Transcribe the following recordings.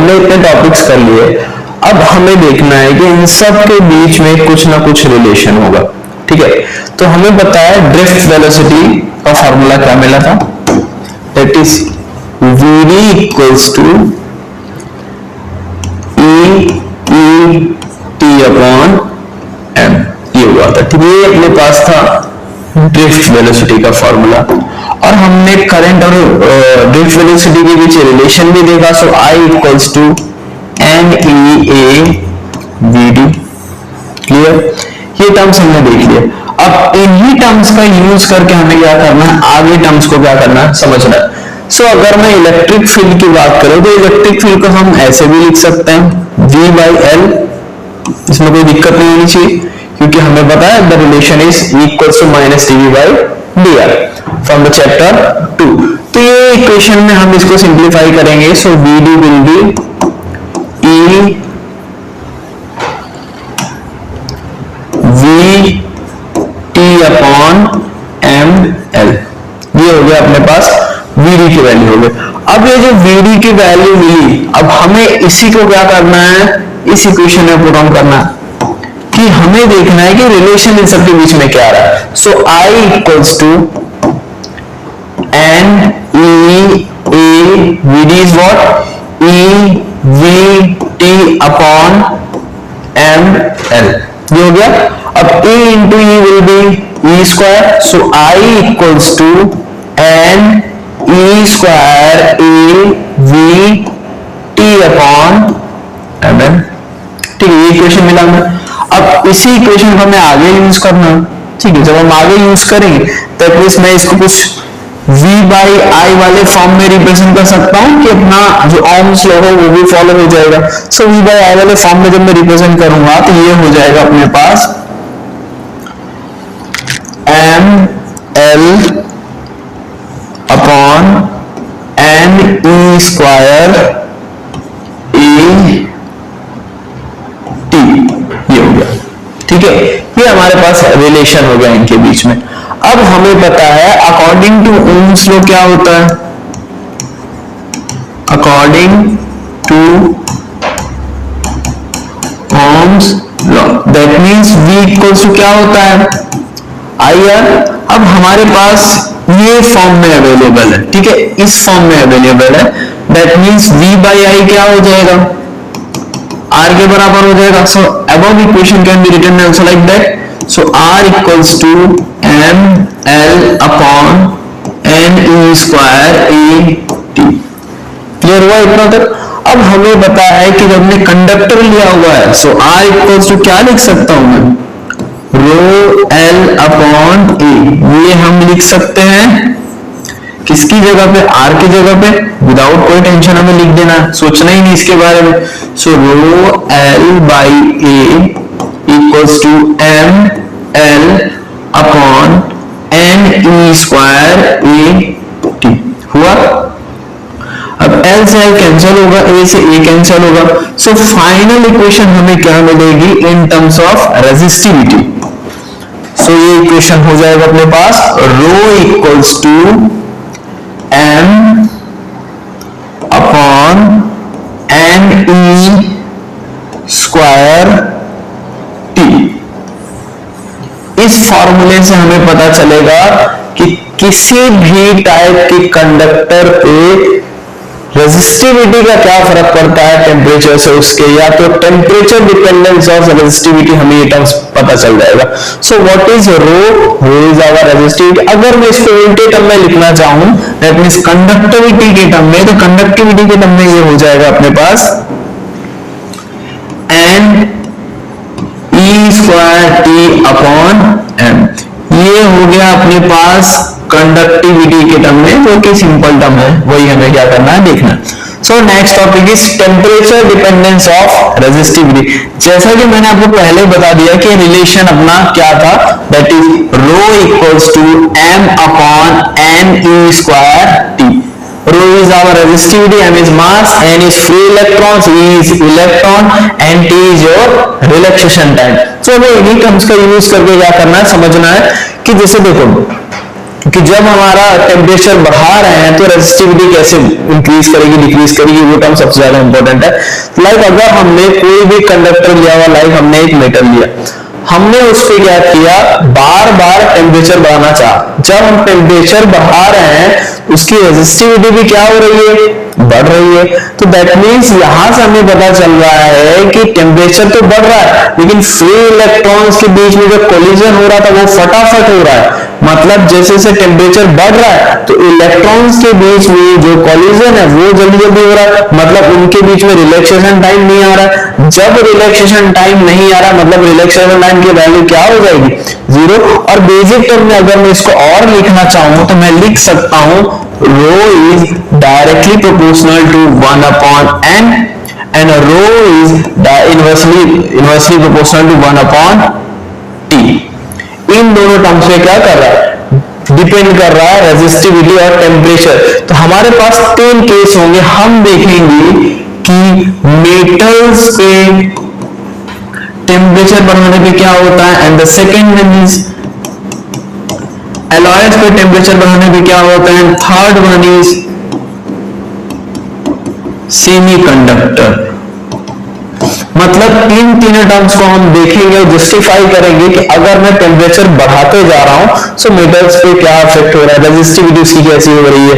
हमने इतने टॉपिक्स कर लिए, अब हमें देखना है कि इन सब के बीच में कुछ ना कुछ रिलेशन होगा, ठीक है। तो हमें पता है ड्रिफ्ट वेलोसिटी का फॉर्मूला क्या मिला था, that is vd equals to e t upon m, ये हुआ था, ठीक है। ये अपने पास था ड्रिफ्ट वेलोसिटी का फॉर्मूला, और हमने करंट और ड्रिफ्ट वेलोसिटी के बीच रिलेशन भी देखा। So I equals to NEA VD, clear, ये टर्म्स हमने देख लिए। अब इन्हीं टर्म्स का यूज करके हमें क्या करना है, आगे टर्म्स को क्या करना है, समझना है। सो अगर मैं इलेक्ट्रिक फील्ड की बात करूं तो इलेक्ट्रिक फील्ड को हम ऐसे भी लिख सकते हैं V by L, इसमें कोई दिक्कत नहीं होनी चाहिए, क्योंकि हमें पता है the relation is equals to minus dV by dr from the chapter 2। तो ये इक्वेशन में हम इसको सिंप्लीफाई करेंगे। So VD will be E V T upon M L, ये हो गया अपने पास VD की वैल्यू हो गई। अब ये जो VD की वैल्यू मिली, अब हमें इसी को क्या करना है, इस इक्वेशन में पुट ऑन करना है कि हमें देखना है कि रिलेशन इन सब के बीच में क्या आ रहा है। So I equals to N E A VD is what, E V T upon M L, ये हो गया। अब E into E will be E square, so I equals to N E square A V T upon M L, ठीक है, ये equation मिला हमें। अब इसी इक्वेशन को हमें आगे यूज करना, ठीक है। जब हम आगे यूज करेंगे तब मैं इसको कुछ V by I वाले फॉर्म में रिप्रेजेंट कर सकता हूं कि अपना जो ओम्स लॉ है वो भी फॉलो हो जाएगा। सो V by I वाले फॉर्म में जब मैं रिप्रेजेंट करूंगा तो ये हो जाएगा अपने पास M L upon N E square A T, ये हो गया, ठीक है। ये हमारे पास रिलेशन हो गया इनके बीच में। अब हमें पता है अकॉर्डिंग टू ओम्स लॉ क्या होता है, according to Ohm's law that means V equals to क्या होता है IR। अब हमारे पास ये फॉर्म में अवेलेबल है, ठीक है, इस फॉर्म में अवेलेबल है, that means V by I क्या हो जाएगा, R के बराबर हो जाएगा। So above equation can be written also like that. So R equals to M L upon N E square A T, clear हुआ इतना तक। अब हमें पता है कि जब हमने कंडक्टर लिया हुआ है, सो R इक्वल्स टू क्या लिख सकता हूं मैं, रो L अपॉन A, ये हम लिख सकते हैं किसकी जगह पे, R की जगह पे, विदाउट कोई टेंशन हमें लिख देना, सोचना ही नहीं इसके बारे में। So rho L by A equals to M L upon N E square A T हुआ। अब L से L कैंसिल होगा, A से A कैंसिल होगा। सो फाइनल इक्वेशन हमें क्या मिलेगी in terms of resistivity. So ये इक्वेशन हो जाएगा अपने पास rho equals to M upon N E square T। इस फॉर्मूले से हमें पता चलेगा कि किसी भी टाइप के कंडक्टर पे रेजिस्टिविटी का क्या फर्क पड़ता है टेम्परेचर से उसके, या तो टेम्परेचर डिपेंडेंस ऑफ रेजिस्टिविटी, हमें ये टर्म्स पता चल जाएगा। So what is rho is our resistivity. अगर मैं इसको उल्टे टर्म में लिखना चाहूं दैट मींस कंडक्टिविटी के टर्म में, तो कंडक्टिविटी के टर्म में ये हो जाएगा अपने पास N E square T upon M, ये हो गया अपने पास कंडक्टिविटी के टर्म में, जो कि सिंपल टर्म है, वही हमें क्या करना है देखना। So next topic is temperature dependence of resistivity. जैसा कि मैंने आपको पहले बता दिया कि रिलेशन अपना क्या था, that is rho equals to M upon N E square T। Rho is our resistivity, M is mass, N is free electrons, E is electron, and T is your relaxation time. So हमें इन्हीं terms का use करके क्या करना है, समझना है कि जैसे देखो कि जब हमारा टेम्परेचर बढ़ा रहे हैं तो रेजिस्टिविटी कैसे इंक्रीज करेगी डिक्रीज करेगी, वो टर्म सबसे ज्यादा इंपॉर्टेंट है। लाइक अगर हमने कोई भी कंडक्टर लिया हुआ, लाइक हमने एक मेटल लिया, हमने उस पे क्या किया, बार बार टेम्परेचर बढ़ाना चाहा, जब हम टेम्परेचर बढ़ा रहे हैं उसकी रेजिस्टिविटी भी क्या हो रही है, बढ़ रही है। तो दैट मींस यहां से हमें पता चल रहा है कि टेम्परेचर तो बढ़ रहा है लेकिन फ्री इलेक्ट्रॉन्स के बीच में जो कोलिजन हो रहा था वो फटाफट हो रहा है। मतलब जैसे जैसे टेम्परेचर बढ़ रहा है तो इलेक्ट्रॉन्स के बीच में जो कोलिजन है वो जल्दी जल्दी हो रहा है, मतलब उनके बीच में रिलैक्सेशन टाइम नहीं आ रहा है। जब रिलैक्सेशन टाइम नहीं आ रहा मतलब रिलैक्सेशन टाइम की वैल्यू क्या हो जाएगी, 0। और बेसिक टर्म में अगर मैं इसको और लिखना चाहूं तो मैं लिख सकता हूं rho is directly proportional to 1 upon n and rho is inversely proportional to 1 upon t। इन दोनों टर्म्स में क्या कर रहा है, डिपेंड कर रहा है रेजिस्टिविटी और टेम्परेचर। तो हमारे पास 3 केस होंगे, हम देखेंगे कि मेटल्स पे टेम्परेचर बढ़ाने पे क्या होता है, and the second one is alloys पे टेम्परेचर बढ़ाने पे क्या होता है, and third one is semiconductor. मतलब इन तीनों टर्म्स को हम देखेंगे और जस्टिफाई करेंगे कि अगर मैं टेम्परेचर बढ़ाते जा रहा हूं तो मेटल्स पे क्या इफेक्ट हो रहा है, रेजिस्टिविटी उसकी कैसी हो रही है,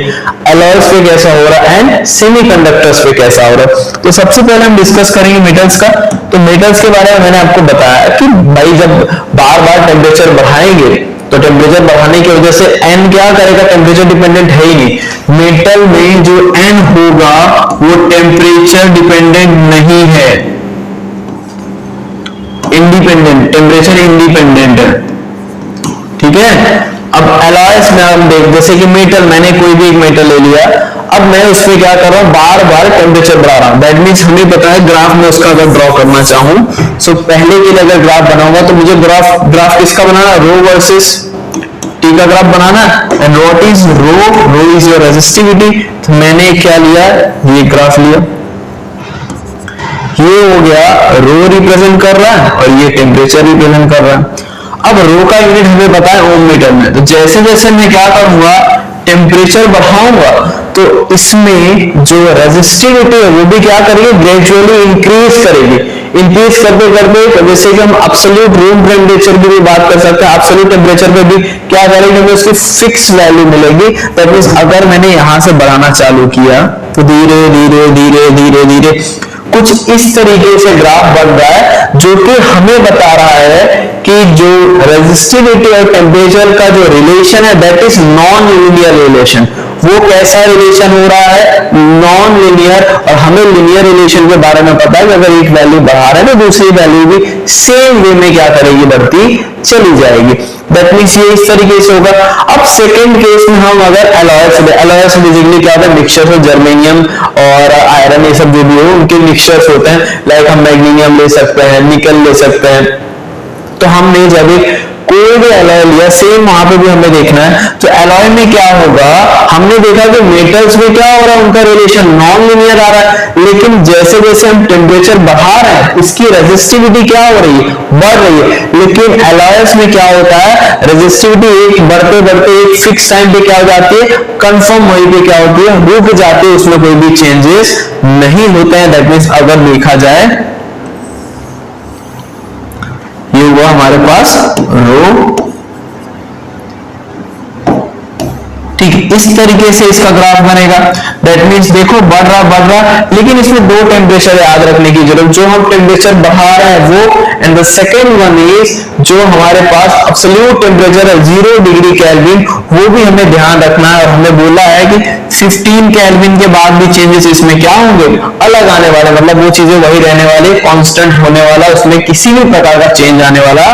अलॉयज पे कैसा हो रहा है, एंड सेमीकंडक्टर्स पे कैसा हो रहा है। तो सबसे पहले हम डिस्कस करेंगे मेटल्स का। तो मेटल्स के बारे में मैंने आपको बताया कि भाई जब बार बार टेम्परेचर बढ़ाएंगे तो टेम्परेचर बढ़ाने की वजह से n क्या करेगा, टेम्परेचर डिपेंडेंट है ही नहीं। मेटल में जो n होगा वो टेम्परेचर डिपेंडेंट नहीं है, इंडिपेंडेंट, टेम्परेचर इंडिपेंडेंट है, ठीक है। अब अलॉयज में हम देख, जैसे कि मेटल, मैंने कोई भी एक मेटल ले लिया, अब मैं उसमें क्या कर रहा हूं, बार बार टेम्परेचर बढ़ा रहा हूं। दैट मींस हमें पता है ग्राफ में उसका अगर ड्रॉ करना चाहूं तो पहले के लिए अगर ग्राफ बनाऊंगा तो मुझे ग्राफ किसका बनाना, रो वर्सेस टी का ग्राफ बनाना। And what is rho is your resistivity. तो मैंने क्या लिया, ये ग्राफ लिया, ये हो गया रो रिप्रेजेंट कर रहा है और ये टेम्परेचर रिप्रेजेंट कर रहा है। अब रो का यूनिट हमें पता है ओम मीटर में। तो जैसे जैसे मैं क्या करूंगा, टेम्परेचर बढ़ाऊंगा तो इसमें जो रेजिस्टिविटी है वो भी क्या करेगी, ग्रेजुअली इंक्रीज करेगी। इंक्रीज करते करते जैसे कि हम एब्सोल्यूट रूम टेम्परेचर की भी बात कर सकते हैं, एब्सोल्यूट टेम्परेचर पे भी क्या करेंगे, हमें उसकी फिक्स वैल्यू मिलेगी। दैट मींस अगर मैंने यहां से बढ़ाना चालू किया तो धीरे धीरे धीरे धीरे धीरे कुछ इस तरीके से ग्राफ बढ़ रहा है जो कि हमें बता रहा है कि जो रेजिस्टिविटी और टेम्परेचर का जो रिलेशन है that is non linear relation. वो कैसा रिलेशन हो रहा है, नॉन लीनियर। और हमें लीनियर रिलेशन के बारे में पता है कि अगर एक वैल्यू बढ़ा रहे हैं तो दूसरी वैल्यू भी सेम वे में क्या करेगी, बढ़ती चली जाएगी। दैट मींस ये इस तरीके से होगा। अब सेकंड केस में हम अगर अलॉयस बेसिकली क्या होता है, मिक्सचर ऑफ जर्मेनियम और आयरन, ये सब जो भी हो उनके मिक्सचर्स होते हैं। लाइक हम मैग्नीशियम ले सकते हैं, निकल ले सकते हैं। तो हमने जब एक कोई भी एलॉय लिया, सेम वहां पे भी हमें देखना है। तो एलॉय में क्या होगा, हमने देखा कि मेटल्स में क्या हो रहा है, उनका रिलेशन नॉन लीनियर आ रहा है। लेकिन जैसे जैसे हम टेम्परेचर बढ़ा रहे हैं इसकी रेजिस्टिविटी क्या हो रही है, बढ़ रही है। लेकिन एलॉयस में क्या होता है, रेजिस्टिविटी एक बढ़ते बढ़ते एक फिक्स टाइम पे क्या हो जाती है, कंफर्म वहीं पे क्या होती है, रुक जाती है, उसमें कोई भी चेंजेस नहीं होते हैं। दैट मींस अगर देखा जाए ये हुआ हमारे पास रो, ठीक। इस तरीके से इसका ग्राफ बनेगा। दैट मींस देखो बढ़ रहा, लेकिन इसमें दो टेम्परेचर याद रखने की जरूरत, जो हम टेम्परेचर बढ़ा रहे हैं वो, and the second one is जो हमारे पास एब्सोल्यूट टेम्परेचर है 0 डिग्री केल्विन, वो भी हमें ध्यान रखना है। और हमें बोला है कि 15 केल्विन के बाद भी चेंजेस इसमें क्या होंगे, अलग आने वाले, मतलब वो चीजें वही रहने वाली, कांस्टेंट होने वाला, उसमें किसी भी प्रकार का चेंज आने वाला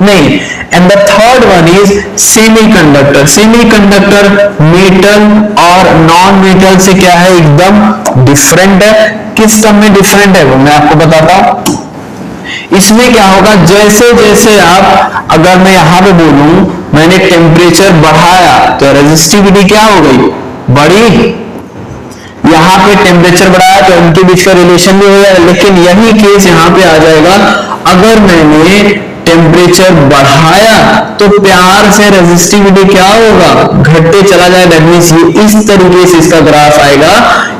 नहीं। And the third one is semiconductor. Semiconductor metal और नॉन मेटल से क्या है, एकदम डिफरेंट है। किस सब में डिफरेंट है वो मैं आपको बताता हूं। इसमें क्या होगा, जैसे जैसे आप, अगर मैं यहां पे बोलूं मैंने टेम्परेचर बढ़ाया तो रेजिस्टिविटी क्या हो गई, बढ़ी। यहां पे टेम्परेचर बढ़ाया तो उनके बीच का रिलेशन भी हो जाएगा। लेकिन यही केस यहां पे आ जाएगा, अगर मैंने टेम्परेचर बढ़ाया तो प्यार से रेजिस्टिविटी क्या होगा, घटते चला जाए। दैट मींस ये इस तरीके से इसका ग्राफ आएगा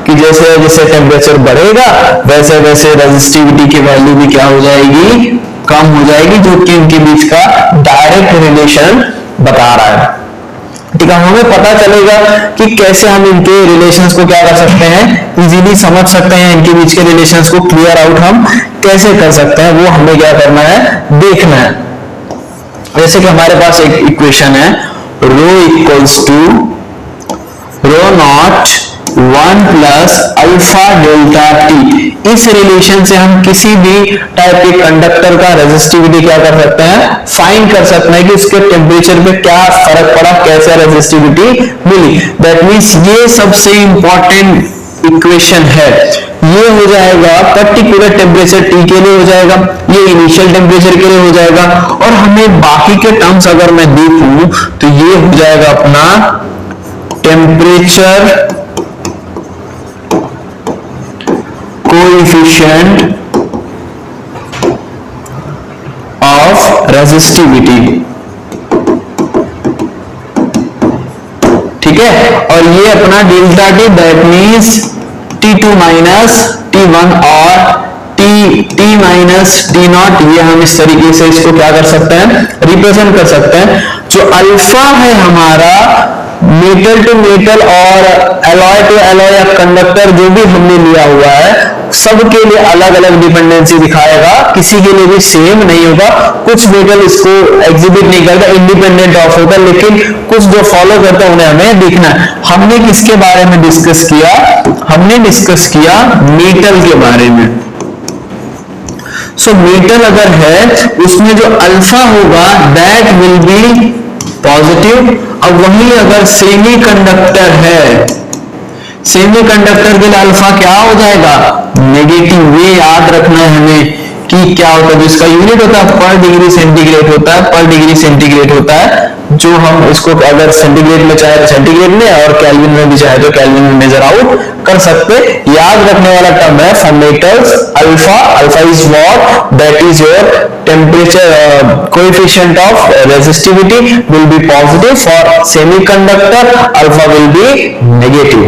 कि जैसे जैसे टेम्परेचर बढ़ेगा वैसे वैसे रेजिस्टिविटी की वैल्यू भी क्या हो जाएगी, कम हो जाएगी, जो कि इनके बीच का डायरेक्ट रिलेशन बता रहा है। ठीक है, हमें पता चलेगा कि कैसे हम इनके रिलेशंस को क्या कर सकते हैं, इजीली समझ सकते हैं। इनके बीच के रिलेशंस को क्लियर आउट हम कैसे कर सकते हैं, वो हमें क्या करना है, देखना है। जैसे कि हमारे पास एक इक्वेशन है, rho equals to rho naught 1 plus alpha delta T. इस रिलेशन से हम किसी भी टाइप के कंडक्टर का रेजिस्टिविटी क्या कर सकते हैं, फाइंड कर सकते हैं कि उसके टेम्परेचर पे क्या फर्क पड़ा, कैसे रेजिस्टिविटी मिली। दैट मींस ये सबसे इंपॉर्टेंट इक्वेशन है। ये हो जाएगा पर्टिकुलर टेम्परेचर टी के लिए हो जाएगा, ये इनिशियल टेम्परेचर के लिए हो जाएगा, और हमें बाकी के टर्म्स अगर मैं देखूं तो ये हो जाएगा अपना टेम्परेचर कोएफिशिएंट ऑफ रेजिस्टिविटी। ठीक है, और ये अपना delta T, that means T2 minus T1 और T माइनस T0। ये हम इस तरीके से इसको क्या कर सकते हैं, रिप्रेजेंट कर सकते हैं। जो अल्फा है हमारा मेटल टू मेटल और एलॉय टू एलॉय या कंडक्टर जो भी हमने लिया हुआ है, सबके लिए अलग अलग डिपेंडेंसी दिखाएगा, किसी के लिए भी सेम नहीं होगा। कुछ मेटल इसको एग्जिबिट नहीं करता, इंडिपेंडेंट ऑफ होता, लेकिन कुछ जो फॉलो करते हैं उन्हें हमें देखना है। हमने किसके बारे में डिस्कस किया, हमने डिस्कस किया मेटल के बारे में। सो मेटल अगर है उसमें जो अल्फा होगा दैट विल बी पॉजिटिव। अब वही अगर सेमीकंडक्टर है, सेमीकंडक्टर के लिए अल्फा क्या हो जाएगा, नेगेटिव। ये याद रखना है हमें कि क्या होता है, जिसका यूनिट होता है पर डिग्री सेंटीग्रेड होता है, पर डिग्री सेंटीग्रेड होता है। जो हम इसको अगर सेंटीग्रेड में चाहे तो सेंटीग्रेड में और केल्विन में भी चाहे तो केल्विन में मेजर आउट कर सकते। याद रखने वाला टर्म है for metals alpha. Alpha is what, that is your temperature coefficient of resistivity will be positive. For semiconductor alpha will be negative.